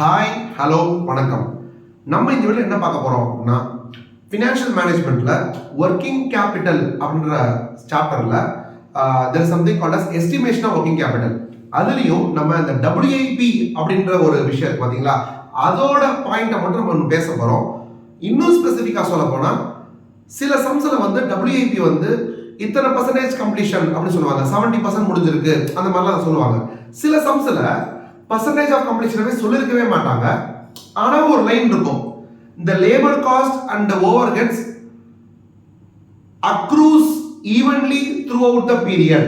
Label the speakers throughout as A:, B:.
A: Hi hello வணக்கம். நம்ம இந்த வீடியோவில் என்ன பார்க்க போகிறோம்னா ஃபினான்ஷியல் மேனேஜ்மெண்ட்டில் ஒர்க்கிங் கேபிட்டல் அப்படின்ற சாப்டரில் there is something called as estimation of working capital. அதுலேயும் நம்ம இந்த WIP அப்படின்ற ஒரு விஷயம் இருக்கு பார்த்தீங்களா, அதோட பாயிண்ட்டை மட்டும் நம்ம பேச போகிறோம். இன்னும் ஸ்பெசிஃபிக்காக சொல்ல போனால் சில சம்ஸில் வந்து WIP வந்து இத்தனை பர்சன்டேஜ் கம்ப்ளீஷன் அப்படின்னு சொல்லுவாங்க, 70% முடிஞ்சிருக்கு அந்த மாதிரிலாம் அதை சொல்லுவாங்க. சில சம்ஸில் பர்சன்டேஜ் ஆஃப் கம்ப்ளீஷனவே சொல்லியிருக்கவே மாட்டாங்க. ஆனால் ஒரு லைன் இருக்கும், இந்த labour cost and overheads accrues evenly throughout the period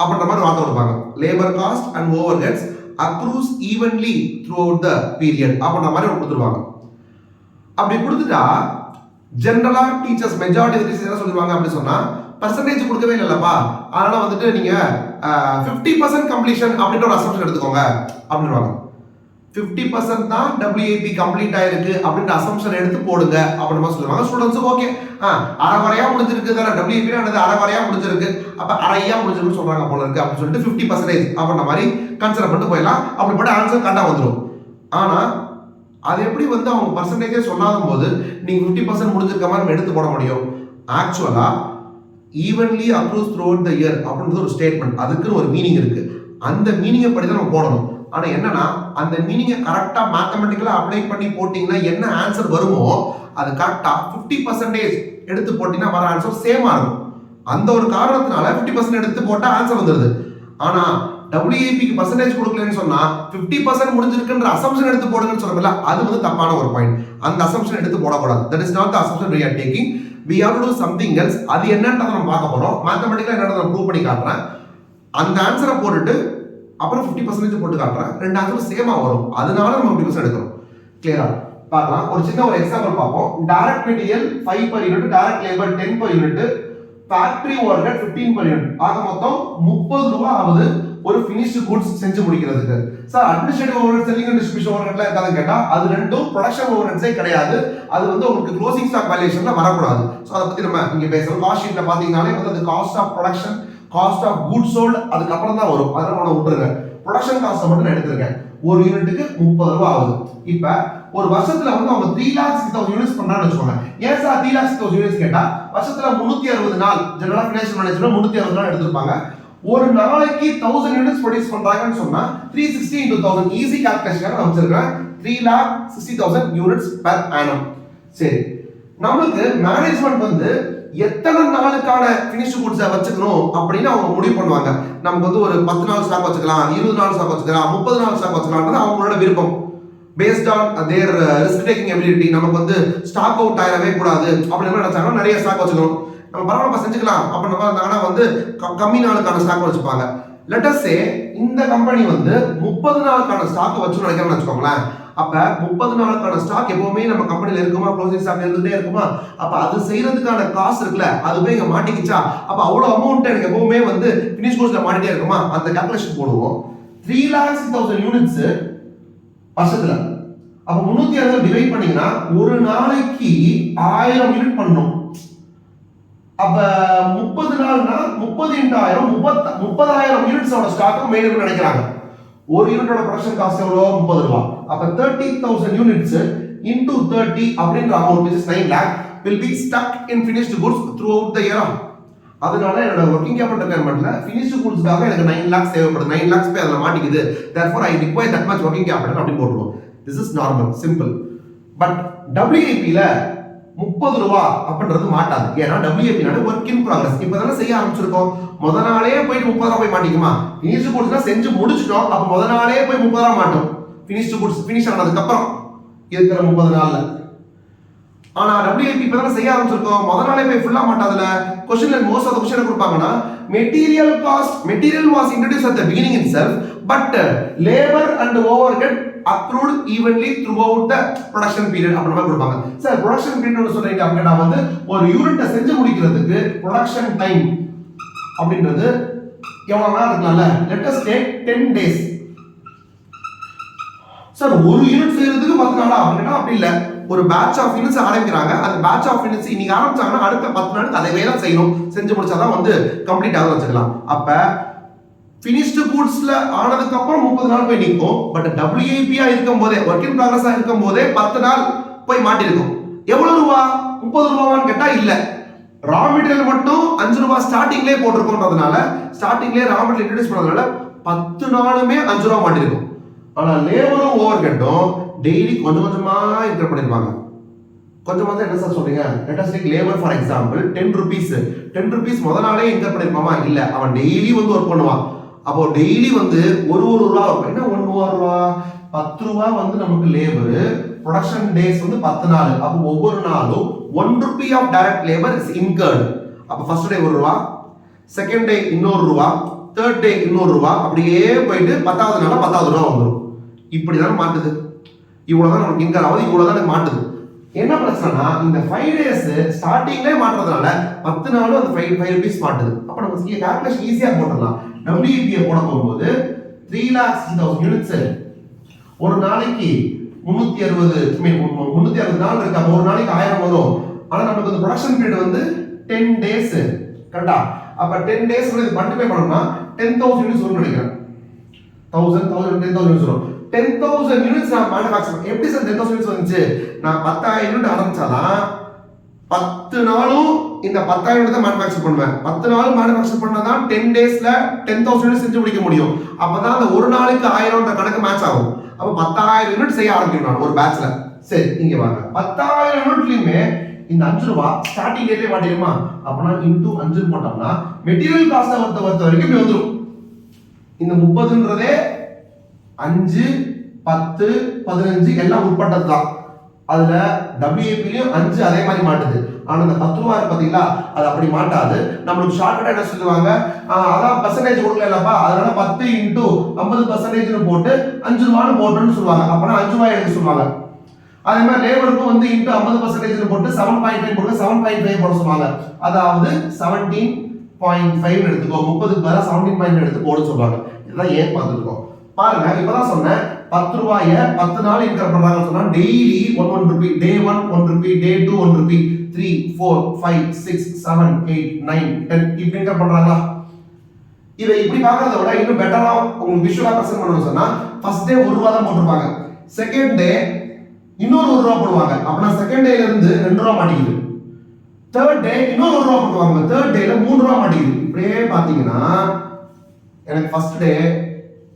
A: அப்படின்ற மாதிரி வார்த்தை கொடுப்பாங்க. Labour cost and overheads accrues evenly throughout the period அப்படின்ற மாதிரி கொடுத்துருவாங்க. அப்படி கொடுத்துட்டா ஜென்ரலா டீச்சர்ஸ் மெஜாரிட்டி டீச்சர்ஸ் என்ன சொல்லுவாங்க அப்படின்னு சொன்னா, பர்சன்டேஜ் கொடுக்கவே இல்லப்பா, அதனால வந்துட்டு நீங்க 50% கம்ப்ளீஷன் அப்படின்ற ஒரு அசம்ஷன் எடுத்துக்கோங்க அப்படின்வாங்க. 50% தான் WIP கம்ப்ளீட் ஆயிருக்கு அப்படின்ற அசம்ஷன் எடுத்து போடுங்க அப்படின்னு சொல்லுவாங்க. ஸ்டூடெண்ட்ஸும் ஓகே, அரைவரையா முடிஞ்சிருக்கு தானே, WIP அரைவரையா முடிஞ்சிருக்கு, அப்ப அரையா முடிஞ்சிருக்குன்னு சொல்றாங்க போல இருக்கு அப்படின்னு சொல்லிட்டு 50% அப்படின்ற மாதிரி கன்சிடர் பண்ணிட்டு போயிடலாம். அப்படிப்பட்ட ஆன்சர் கரெக்டா வந்துடும். ஆனா அது எப்படி வந்து அவங்க பர்சன்டேஜே சொல்லாத போது நீங்க 50% முடிஞ்சிருக்க மாதிரி எடுத்து போட முடியும்? ஆக்சுவலா evenly accrues throughout the year அப்படின்றது ஒரு ஸ்டேட்மெண்ட், அதுக்குன்னு ஒரு மீனிங் இருக்கு. அந்த மீனிங்கை படி தான் நம்ம போடணும். ஆனா என்னன்னா, அந்த மீனிங்கை கரெக்டா மேத்தமெட்டிக்கலா அப்ளை பண்ணி போட்டீங்கன்னா என்ன ஆன்சர் வருமோ அது கரெக்டா 50% எடுத்து போட்டீங்கன்னா வர ஆன்சர் சேமா இருக்கும். அந்த ஒரு காரணத்தினால 50% எடுத்து போட்டா ஆன்சர் வந்துருது. ஆனா WIPக்கு பர்சன்டேஜ் கொடுக்கலன்னு சொன்னா 50% முடிஞ்சிருக்குன்ற அசம்ஷன் எடுத்து போடுங்கன்னு சொல்றோம்ல, அது வந்து தப்பான ஒரு பாயிண்ட். அந்த அசம்ஷன் எடுத்து போடக்கூடாது. That is not the assumption we are taking. We have to do something else. அது என்னன்றதை நம்ம பார்க்க போறோம். மேத்தமெட்டிக்கலா என்னன்றதை நான் ப்ரூவ் பண்ணி காட்டுறேன். அந்த ஆன்சரை போட்டுட்டு அப்புறம் 50% போட்டு காட்டுறேன். ரெண்டு ஆன்சரும் சேமா வரும். அதனால நம்ம 50% எடுக்கிறோம். கிளியரா பார்க்கலாம். ஒரு சின்ன ஒரு எக்ஸாம்பிள் பார்ப்போம். Direct material 5 per unit, direct labour 10 per unit, factory overhead 15 per unit. ஆக மொத்தம் 30 ரூபாய் ஆகுது ஒரு ஃபினிஷ்டு கூட்ஸ் செஞ்சு முடிக்கிறதுக்கு. Sir administrative overhead, selling and distribution ஓவர்ஹெட்லாம் இருக்காதுன்னு கேட்டா அது ரெண்டும் ப்ரொடக்ஷன் ஓவர்ஹெட்ஸே கிடையாது. அது வந்து உங்களுக்கு க்ளோசிங் ஸ்டாக் வேல்யூஷன்ல வரக்கூடாது. ஸோ அதை பத்தி நம்ம இங்க பேசுறோம். காஸ்ட் ஷீட்ல பாத்தீங்கன்னாலே வந்து அது cost of production, cost of good sold அதுக்கப்புறம் தான் வரும். அதனால நான் விட்டுருங்க. ப்ரொடக்ஷன் காஸ்ட்டை மட்டும் நான் எடுத்திருக்கேன். ஒரு யூனிட்டுக்கு 30 ரூபாய் ஆகுது. இப்ப ஒரு வருஷத்துல வந்து அவங்க 3,60,000 யூனிட்ஸ் பண்றான்னு வச்சுக்கோங்க. ஏன் சார் 3,60,000 யூனிட்ஸ் கேட்டா, வருஷத்துல 360 நாள் ஜெனரலா ஃபினான்ஷியல் மேனேஜ்மென்ட் 360 நாள் எடுத்திருப்பாங்க. ஒரு நாளைக்கு 1000 யூனிட்ஸ் ப்ரொடியூஸ் பண்றாங்கன்னு சொன்னா 360 into 1000 ஈஸி கால்குலேஷன் நான் வச்சிருக்கேன். 3,60,000 யூனிட்ஸ் per annum. சரி, நமக்கு மேனேஜ்மெண்ட் வந்து எத்தனை நாளுக்கான ஃபினிஷ்டு கூட்ஸை வச்சுக்கணும் அப்படின்னு அவங்க முடிவு பண்ணுவாங்க. நமக்கு வந்து ஒரு 10 நாள் ஸ்டாக் வச்சுக்கலாம், 20 நாள் ஸ்டாக் வச்சுக்கலாம், 30 நாள் ஸ்டாக் வச்சுக்கலாம்ன்றது அவங்களோட விருப்பம். Based on their risk taking ability. நமக்கு வந்து ஸ்டாக் அவுட் ஆயிடவே கூடாது அப்படின்னு நினைச்சாங்கன்னா நிறைய ஸ்டாக் வச்சுக்கணும். நம்ம பரவாயில்ல செஞ்சுக்கலாம் அப்படின்னு இருந்தாங்கன்னா வந்து கம்மி நாளுக்கான ஸ்டாக் வச்சுப்பாங்க. லெட் அஸ் சே இந்த கம்பெனி வந்து 30 நாளுக்கான ஸ்டாக் வச்சு நினைக்கிறோம்னு வச்சுக்கோங்களேன். அப்ப 30 நாளுக்கான ஸ்டாக் எப்பவுமே நம்ம கம்பெனில இருக்குமா, க்ளோசிங் ஸ்டாக் இருந்துட்டே இருக்குமா? அப்ப அது செய்யறதுக்கான காசு இருக்குல்ல, அதுவே இங்க மாட்டிக்கிச்சா, அப்ப அவ்வளவு அமௌண்ட் எனக்கு எப்பவுமே வந்து ஃபினிஷ் கூட்ஸ்ல மாட்டிட்டே இருக்குமா? அந்த கால்குலேஷன் போடுவோம். 3,60,000 யூனிட்ஸ் வருஷத்துல, அப்ப 360 டிவைட் பண்ணீங்கன்னா ஒரு நாளைக்கு 1000 யூனிட் பண்ணணும். அப்ப 30 நாள்னா 30 into 1000 30,000 யூனிட்ஸோட ஸ்டாக் மெயின்டைன் பண்ண நினைக்கிறாங்க. ஒரு யூனிட்டோட ப்ரொடக்ஷன் காஸ்ட் எவ்வளோ? 30 ரூபாய். அப்ப 30,000 யூனிட்ஸ் into 30 அப்படின்ற amount which is 9 lakh will be stuck in finished goods throughout the year. அதனால என்னோட ஒர்க்கிங் கேபிட்டல் ரெக்யர்மென்ட்ல finished goodsக்காக எனக்கு 9 lakhs தேவைப்படுது. 9 lakhs பே அதுல மாட்டிக்குது. therefore I require that much working capital அப்படி போடுவோம். this is normal, simple. but WIP ல 30 ரூபாய் அப்படின்றது மாட்டாது. ஏன்னா WIP நால ஒர்க் இன் ப்ராக்ரஸ். இப்பதானே செய்ய ஆரம்பிச்சிருக்கோம். முத நாளே போயிட்டு 30 ரூபாய் போய் மாட்டிக்குமா? ஃபினிஷ்டு கூட்ஸ்னா செஞ்சு முடிச்சிட்டோம். அப்ப முத நாளே போய் 30 ரூபாய் மாட்டோம். ஃபினிஷ்டு கூட்ஸ் ஃபினிஷ் ஆனதுக்கு அப்புறம் இருக்கிற 30 நாள்ல. ஆனா WIP இப்பதானே செய்ய ஆரம்பிச்சிருக்கோம். முத நாளே போய் ஃபுல்லா மாட்டாதுல. क्वेश्चनல மோஸ்ட் ஆஃப் தி क्वेश्चन கொடுப்பாங்கன்னா material cost, material was introduced at the beginning itself but labor and overhead accrued evenly throughout the production period அப்படின மாதிரி கொடுப்பாங்க. சார் production period சொல்றீங்க அப்படினா வந்து ஒரு யூனிட்டை செஞ்சு முடிக்கிறதுக்கு production time அப்படின்றது எவ்வளவு நாள் இருக்கலாம்ல? let us take 10 days. Sir ஒரு யூனிட் செய்யறதுக்கு 10 நாளா அப்படினா அப்படி இல்ல. ஒரு பேட்ச் ஆஃப் யூனிட்ஸ் ஆரம்பிக்கிறாங்க. அந்த பேட்ச் ஆஃப் யூனிட்ஸ் இன்னைக்கு ஆரம்பிச்சாங்கன்னா அடுத்த 10 நாளுக்கு அதே வேலை செய்யணும். செஞ்சு முடிச்சாதான் வந்து கம்ப்ளீட் ஆகும் வச்சுக்கலாம். அப்ப finished goodsல ஆனதுக்கு அப்புறம் 30 நாள் போய் நிற்கும். பட் WIP-ஆ இருக்கும் போதே ஒர்க் இன் ப்ராக்ரஸா இருக்கும் போதே 10 நாள் போய் மாட்டிருக்கும். எவ்வளவு ரூபா? 30 ரூபாவான்னு கேட்டா இல்ல. ரா மெட்டீரியல் மட்டும் 5 ரூபாய் ஸ்டார்டிங்லேயே போட்டிருக்கோன்றதுனால ஸ்டார்டிங்லேயே ரா மெட்டீரியல் இன்ட்ரோடியூஸ் பண்ணதுனால 10 நாளுமே 5 ரூபா மாட்டிருக்கும். ஆனா லேபரும் ஓவர் ஹெட்டும் டெய்லி கொஞ்சம் கொஞ்சமா இன்க்ரீஸ் பண்ணிருப்பாங்க. கொஞ்சம் வந்து என்ன சார் சொல்றீங்க? Let us take labour for example 10 rupees 10 rupees முதல் நாளே இன்க்ரீஸ் பண்ணிருப்பாமா? இல்ல, அவன் டெய்லி வந்து ஒர்க் பண்ணுவான். அப்போ டெய்லி வந்து ஒரு ரூபா இருக்கும். என்ன 1 ரூபா? 10 ரூபா வந்து நமக்கு லேபர், ப்ரொடக்ஷன் டேஸ் வந்து 10 நாள். அப்போ ஒவ்வொரு நாளும் 1 rupee of direct labour is incurred. அப்போ ஃபர்ஸ்ட் டே 1 ரூபா, செகண்ட் டே இன்னொரு ரூபா, தேர்ட் டே இன்னொரு ரூபா, அப்படியே போயிட்டு 10வது நாள் 10வது ரூபா வந்துடும். இப்படிதான் மாட்டுது. இவ்வளவுதான் நமக்கு இன்கம் ஆகுது, இவ்வளவுதான் மாட்டுது. என்ன பிரச்சனைனா இந்த 5 டேஸ் ஸ்டார்டிங்லேயே மாட்டுறதுனால 10 நாளும் அந்த 5 ரூபீஸ் மாட்டுது. அப்ப நம்ம கால்குலேஷன் ஈஸியா போட்டுடலாம். WIP போட போகும்போது 3,60,000 யூனிட்ஸ் ஒரு நாளைக்கு 360 நாள் இருக்கு. அப்ப ஒரு நாளைக்கு 1000 வரும். ஆனா நமக்கு இந்த ப்ரொடக்ஷன் பீரியட் வந்து 10 டேஸ். கரெக்டா? அப்ப 10 டேஸ் இது மல்டிப்ளை பண்ணோம்னா 10,000 யூனிட்ஸ் வரும்னு நினைக்கிறேன். 10,000 யூனிட்ஸ் வரும். 10,000 யூனிட்ஸ் நான் மேனுஃபேக்சர். எப்படி சார் 10,000 யூனிட்ஸ் வந்துச்சு? நான் 10,000 யூனிட் ஆரம்பிச்சாதான் 10 நாளும் இந்த 10,000 யூனிட் தான் மேனுஃபேக்சர் பண்ணுவேன். 10 நாள் மேனுஃபேக்சர் பண்ணாதான் 10 டேஸ்ல 10,000 யூனிட் செஞ்சு முடிக்க முடியும். அப்பதான் அந்த ஒரு நாளைக்கு 1000ன்ற கணக்கு மேட்ச் ஆகும். அப்ப 10,000 யூனிட் செய்ய ஆரம்பிக்கணும் ஒரு பேட்ச்ல. சரி, இங்க வாங்க. 10,000 யூனிட்லயுமே இந்த 5 ரூபா ஸ்டார்டிங் ரேட்லயே மாட்டிருமா? அப்பனா இன்டு 5 போட்டோம்னா மெட்டீரியல் காஸ்ட் பொறுத்த வரைக்கும் இப்படி வந்துடும். இந்த 30ன்றதே 5, 10, 15 எல்லாம் உட்பட்டது தான். அதுல WIP-லயும் 5 அதே மாதிரி மாட்டுது. ஆனா இந்த 10 ரூபா இருக்கு பாத்தீங்களா, அது அப்படி மாட்டாது. நம்மளுக்கு ஷார்ட்கட்டா என்ன சொல்லுவாங்க? அதான் பர்சன்டேஜ் கொடுக்கலப்பா, அதனால 10 இன்டு 50% போட்டு 5 ரூபான்னு போட்டுன்னு சொல்லுவாங்க. அப்பனா 5 ரூபாய் எழுத சொல்லுவாங்க. அதே மாதிரி லேபருக்கும் வந்து இன்டு 50% போட்டு 7.5 போட்டு 7.5 போட சொல்லுவாங்க. அதாவது 17.5 எடுத்துக்கோ, 30க்கு பதிலா 17 எடுத்து போட சொல்லுவாங்க. இதுதான் ஏன் பார்த்துருக்கோம். பாருங்க, இப்பதான் சொன்னேன் 10 ரூபாய 10 நாள் இன்கம் பண்றாங்கன்னு சொன்னா டெய்லி 1 ரூபி. டே 1 1 ரூபி, டே 2 1 ரூபி, 3 4 5 6 7 8 9 10 இப்படி இன்கம் பண்றாங்களா? இதை இப்படி பார்க்கறத விட இன்னும் பெட்டரா உங்களுக்கு விஷுவலா பிரசன்ட் பண்ணணும்னு சொன்னா ஃபர்ஸ்ட் டே 1 ரூபா தான் போட்டுருப்பாங்க. செகண்ட் டே இன்னொரு 1 ரூபா போடுவாங்க. அப்பனா செகண்ட் டேல இருந்து 2 ரூபா மாட்டிக்குது. தேர்ட் டே இன்னொரு 1 ரூபா போடுவாங்க. தேர்ட் டேல 3 ரூபா மாட்டிக்குது. இப்படியே பாத்தீங்கன்னா எனக்கு ஃபர்ஸ்ட் டே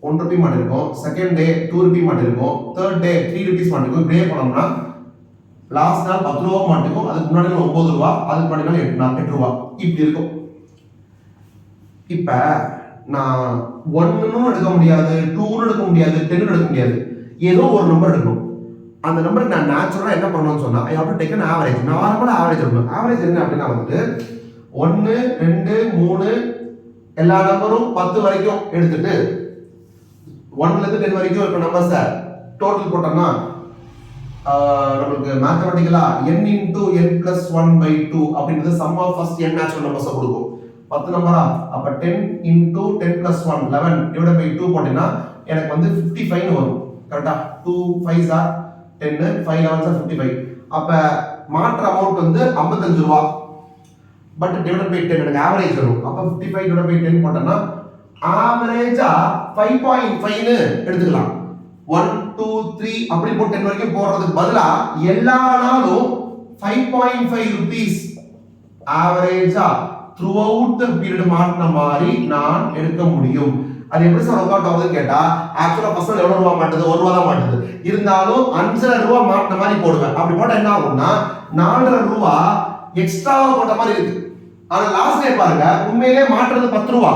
A: 1 ரூபி மாட்டிருக்கும், செகண்ட் டே 2 ரூபி மாட்டிருக்கும், தேர்ட் டே 3 ரூபீஸ் மாட்டிருக்கும். இப்படியே போனோம்னா லாஸ்ட் நாள் 10 ரூபா மாட்டிருக்கும், அதுக்கு முன்னாடி 9 ரூபா, அதுக்கு முன்னாடி 8 ரூபா இப்படி இருக்கும். இப்ப நான் 1ன்னு எடுக்க முடியாது, 2ன்னு எடுக்க முடியாது, 10ன்னு எடுக்க முடியாது. ஏதோ ஒரு நம்பர் எடுக்கணும். அந்த நம்பருக்கு நான் நேச்சுரலா என்ன பண்ணணும்னு சொன்னா I have to take an average. நார்மலா ஆவரேஜ் எடுக்கணும். ஆவரேஜ் என்ன அப்படின்னா வந்துட்டு 1 2 3 எல்லா நம்பரும் 10 வரைக்கும் எடுத்துட்டு 1ல இருந்து 10 வரைக்கும் இருக்க நம்பர்ஸ் டோட்டல் போட்டோம்னா நமக்கு மேத்தமெட்டிக்கலா n into n plus 1/2 அப்படிங்கிறது sum of first n natural numbers கொடுக்கும். 10 நம்பரா? அப்ப 10 into 10 plus 1 11 divided by 2 போட்டேன்னா எனக்கு வந்து 55 வரும். கரெக்ட்டா? 2 5s are 10, 5 11s are 55. அப்ப மாற்ற அமௌண்ட் வந்து 55 ரூபாய். பட் டிவைடட் பை 10 எனக்கு ஆவரேஜ் வரும். அப்ப 55 divided by 10 போட்டேன்னா ஆவரேஜா 5.5 ன்னு எடுத்துக்கலாம். 1 2 3 அப்படி போட்டு 10 வரைக்கும் போறதுக்கு பதிலா எல்லா நாளும் 5.5 ரூபீஸ் ஆவரேஜா throughout the period மாட்டின மாதிரி நான் எடுக்க முடியும். அது எப்படி சார் ஒர்க் அவுட் ஆகுதுன்னு கேட்டா ஆக்சுவலா ஃபர்ஸ்ட் நாள் எவ்வளவு ரூபா மாட்டுது? 1 ரூபா தான் மாட்டுது. இருந்தாலும் 5.5 ரூபா மாட்டின மாதிரி போடுவேன். அப்படி போட்டா என்ன ஆகும்னா 4.5 ரூபா எக்ஸ்ட்ராவா போட்ட மாதிரி இருக்கு. ஆனா லாஸ்ட் டே பாருங்க, உண்மையிலே மாட்டுறது 10 ரூபா.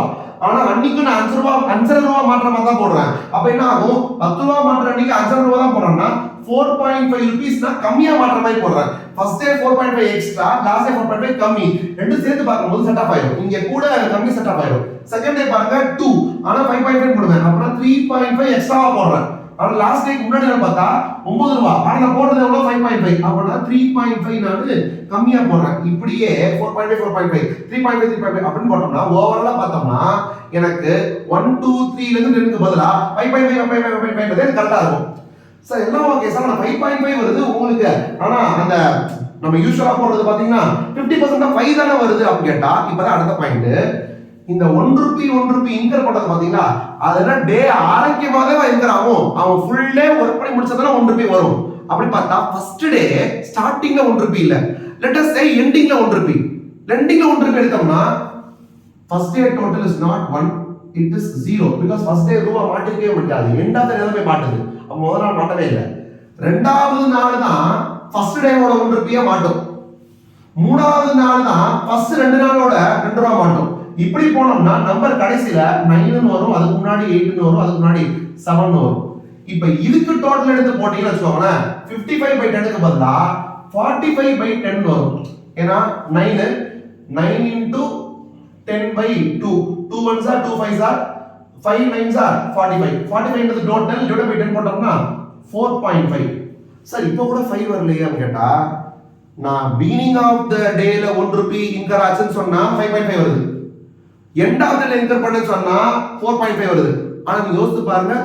A: ஆனா அன்னைக்கு நான் 5.5 ரூபா மாற்ற மாதிரி தான் போடுறேன். அப்ப என்ன ஆகும்? 10 ரூபா மாற்ற அன்னைக்கு 5.5 ரூபா தான் போடுறேன்னா 4.5 ரூபீஸ் நான் கம்மியா மாற்ற மாதிரி போடுறேன். First day 4.5 extra, last day 4.5 கம்மி. ரெண்டு சேர்த்து பார்க்கும்போது செட் ஆஃப் ஆயிடும். இங்க கூட கம்மி செட் ஆஃப் ஆயிடும். செகண்ட் டே பாருங்க 2, ஆனா 5.5 போடுவேன். அப்புறம் 3.5 எக்ஸ்ட்ராவா போடுறேன். ஆனா லாஸ்ட் டேக்கு முன்னாடி நான் பார்த்தா 9 ரூபா. ஆனா நான் போடுறது எவ்வளவு? 5.5. அப்பனா 3.5 நான் கம்மியா போடுறேன். இப்படியே 4.5 4.5 3.5 3.5 அப்படின்னு போட்டோம்னா ஓவராலா பார்த்தோம்னா எனக்கு 1 2 3ல இருந்து 10க்கு பதிலா 5.5 5.5 கரெக்டா இருக்கும். சார் எல்லாம் ஓகே சார், நான் 5.5 வருது உங்களுக்கு. ஆனா அந்த நம்ம யூசுவலா போடுறது பாத்தீங்கன்னா 50% 5 தானே வருது அப்படி கேட்டா இப்பதான் அடுத்த பாயிண்ட். இந்த 1 ரூபி இன்கர் பண்றது பாத்தீங்களா, அதெல்லாம் டே ஆரம்பிக்கும் போதே இன்கர் ஆகும். அவன் ஃபுல் டே ஒர்க் பண்ணி முடிச்சதால 1 ரூபி வரும். அப்படி பார்த்தா ஃபர்ஸ்ட் டே ஸ்டார்டிங்ல 1 ரூபி இல்ல, லெட் அஸ் சே எண்டிங்ல 1 ரூபி. எண்டிங்ல 1 ரூபி எடுத்தோம்னா first day total is not 1, it is 0 because first day ரூபா மாட்டிக்கவே முடியாது. எண்ட் ஆஃப் த டே தான் போய் மாட்டுது. அப்ப முதல் நாள் மாட்டவே இல்லை. ரெண்டாவது நாள் தான் ஃபர்ஸ்ட் டேவோட 1 ரூபியா மாட்டும். மூணாவது நாள் தான் ஃபர்ஸ்ட் 2 நாளோட 2 ரூபா மாட்டும். இப்படி போனோம்னா நம்பர் கடைசில 9 வரும், அதுக்கு முன்னாடி 8 வரும், அதுக்கு முன்னாடி 7 வரும். இப்ப இதுக்கு டோட்டல் எடுத்து போட்டீங்கன்னு வச்சுக்கோங்களேன், 55/10க்கு பதிலா 45/10 வரும். ஏன்னா 9 into 10/2, 2 1s are 2 5s are 5 9s are 45. 45 into the total divided by 10 போட்டோம்னா 4.5. சார் இப்போ கூட 5 வரலையே அப்படி கேட்டா, நான் beginning of the dayல 1 ரூபி இன்கர் ஆச்சுன்னு சொன்னா 5.5 வருது, end of the day incur பண்ண சொன்னா 4.5 வருது. ஆனா நீங்க யோசிச்சு பாருங்க,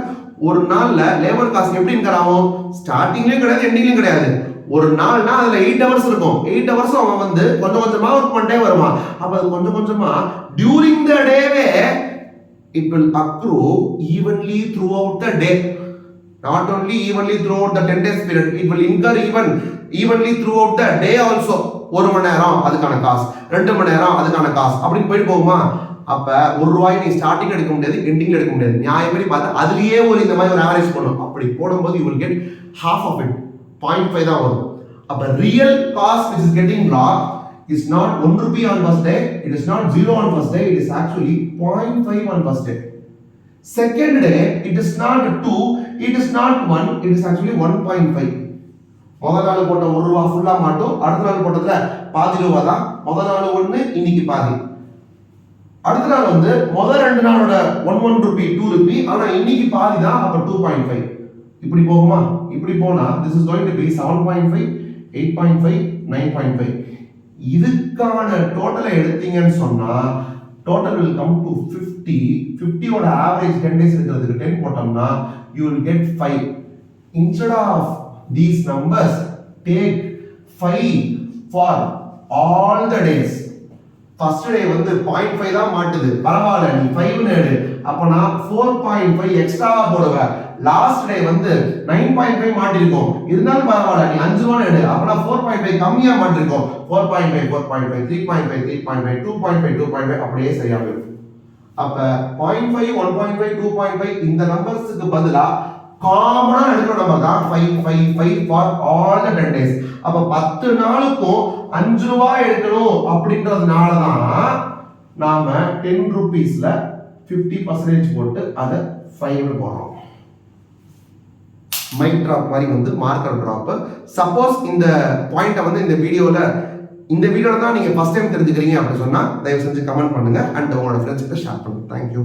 A: ஒரு நாள்ல லேபர் காஸ்ட் எப்படி இன்கர் ஆகும்? ஸ்டார்டிங்லயும் கிடையாது, எண்டிங்லயும் கிடையாது. ஒரு நாள்னா அதுல 8 ஹவர்ஸ் இருக்கும். 8 ஹவர்ஸ் அவன் வந்து கொஞ்சம் கொஞ்சமா ஒர்க் பண்ணிட்டே வருவான். அப்ப அது கொஞ்சம் கொஞ்சமா டியூரிங் த டேவே it will accrue evenly throughout the day. Not only evenly throughout the 10 days period, it will incur evenly throughout the day also. 1 மணி நேரம் அதுக்கான காசு, 2 மணி நேரம் அதுக்கான காசு அப்படின்னு போயிட்டு போகுமா? அப்ப 1 ரூபாய் நீ ஸ்டார்டிங் எடுக்க முடியாது, எண்டிங்ல எடுக்க முடியாது. நியாயப்படி பார்த்தா அதுலயே ஒரு இந்த மாதிரி ஒரு ஆவரேஜ் பண்ணும். அப்படி போடும்போது you will get half of it, 0.5 தான் வரும். அப்ப real cost which is getting locked is not 1 rupee on first day, it is not 0 on first day, it is actually 0.5 on first day. Second day it is not 2, it is not 1, it is actually 1.5. முதல் நாள் போட்ட 1 ரூபாய் ஃபுல்லா மாட்டோம், அடுத்த நாள் போட்டதுல பாதி ரூபா தான். முதல் நாள் 1, இன்னைக்கு பாதி. அடுத்த நாள் வந்து முதல் 2 நாளோட 1 ரூபி 2 ரூபி, ஆனா இன்னைக்கு பாதி தான். அப்ப 2.5 இப்படி போகுமா? இப்படி போனா this is going to be 7.5, 8.5, 9.5. இதுக்கான டோட்டலை எடுத்தீங்கன்னு சொன்னா total will come to 50. 50 ஓட ஆவரேஜ் 10 days இருக்கிறதுக்கு 10 போட்டோம்னா you will get 5. Instead of these numbers, take 5 for all the days. First day வந்து 0.5 தான் மாட்டுது, பரவாயில்ல நீ 5 ன்னு எடு. அப்ப நான் 4.5 எக்ஸ்ட்ராவா போடுவேன். லாஸ்ட் டே வந்து 9.5 மாட்டிருக்கோம், இருந்தாலும் பரவாயில்ல நீ 5 ரூபாய் எடு. அப்ப நான் 4.5 கம்மியா மாட்டிருக்கோம். 4.5 4.5 3.5 3.5 2.5 2.5 அப்படியே சரியா போயிடும். அப்ப 0.5 1.5 2.5 இந்த நம்பர்ஸ்க்கு பதிலா காமனா எடுக்கிற நம்பர் தான் 5 5 5 for all the 10 days. அப்ப 10 நாளுக்கும் 5 ரூபாய் எடுக்கணும் அப்படின்றதுனால தான் நாம 10 ரூபீஸ்ல 50% போட்டு அதை 5 ன்னு போடுறோம். மைக் டிராப் மாதிரி வந்து மார்க்கர் டிராப். சப்போஸ் இந்த பாயிண்ட்டை வந்து இந்த வீடியோல தான் நீங்க ஃபர்ஸ்ட் டைம் தெரிஞ்சுக்கிறீங்க அப்படின்னு சொன்னா தயவு செஞ்சு கமெண்ட் பண்ணுங்க அண்ட் உங்களோட ஃப்ரெண்ட்ஸ்க்கு ஷேர் பண்ணுங்க. தேங்க்யூ.